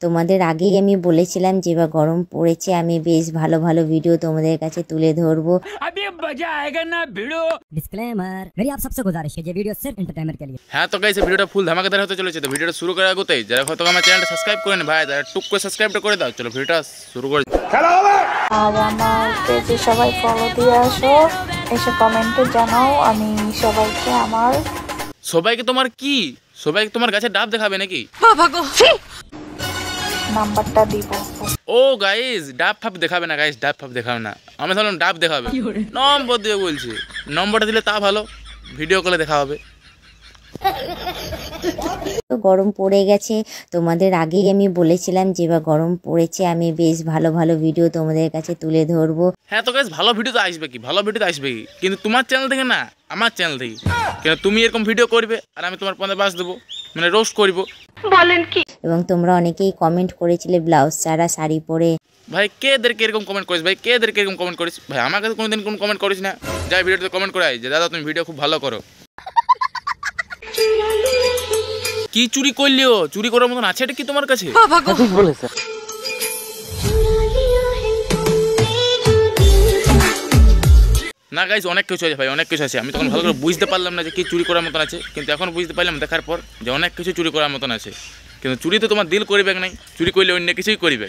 তোমাদের আগেই আমি বলেছিলাম যে বা গরম পড়েছে, আমি বেশ ভালো ভালো ভিডিও তোমাদের কাছে তুলে ধরবো। डिस्क्लेमर, मेरी आप सबसे गुजारिश है ये वीडियो सिर्फ एंटरटेनमेंट के लिए। হ্যাঁ তো গাইস ভিডিওটা ফুল ধামাকাদার হতে চলেছে। তো ভিডিওটা শুরু করার আগতেই যারা হয়তো আমার চ্যানেলটা সাবস্ক্রাইব করেন ভাই, তারা টুক করে সাবস্ক্রাইবটা করে দাও। চলো ভিডিওটা শুরু করি। আর আমার পেজে সবাই ফলো দিয়ে আসো, এসে কমেন্টে জানাও। আমি সবাইকে তোমার কি সবাইকে তোমার গাছে ডাব দেখাবে নাকি? নাম্বারটা দিব। ও গাইস ডাব ফাপ দেখাবে না, গাইস ডাব ফাপ দেখাবে না। আমি ভাবলাম ডাব দেখাবে, নম্বর দিয়ে বলছি। নম্বরটা দিলে তা ভালো, ভিডিও কলে দেখা হবে। তো গরম পড়ে গেছে, তোমাদের আগেই আমি বলেছিলাম যে বা গরম পড়েছে, আমি বেশ ভালো ভালো ভিডিও তোমাদের কাছে তুলে ধরবো। হ্যাঁ তো গাইস ভালো ভিডিও তো আসবে কি, ভালো ভিডিও তো আসবে কি, কিন্তু তোমার চ্যানেল থেকে না, আমার চ্যানেল থেকে। কেন তুমি এরকম ভিডিও করবে আর আমি তোমার পথে বাস দেবো, মানে রোস্ট করবো। বলেন কি? এবং তোমরা অনেকেই কমেন্ট করেছিলে ব্লাউজ ছাড়া শাড়ি পরে। ভাই কে এদেরকে এরকম কমেন্ট করিস, ভাই কে এদেরকে এরকম কমেন্ট করিস? ভাই আমার কাছে কোনোদিন কোনো কমেন্ট করিস না। যাই ভিডিওতে কমেন্ট করে আয় যে দাদা তুমি ভিডিও খুব ভালো করো। কি চুরি করলিও? চুরি করার মতন আছে এটা কি তোমার কাছে? ঠিক বলেছে। না গাইস অনেক কিছু আছে ভাই, অনেক কিছু আছে। আমি তখন ভালো করে বুঝতে পারলাম না যে কি চুরি করার মতন আছে, কিন্তু এখন বুঝতে পারলাম দেখার পর যে অনেক কিছু চুরি করার মতন আছে। কিন্তু চুরি তো তোমার দিল করিবে নাই, চুরি করলে অন্য কিছুই করিবে।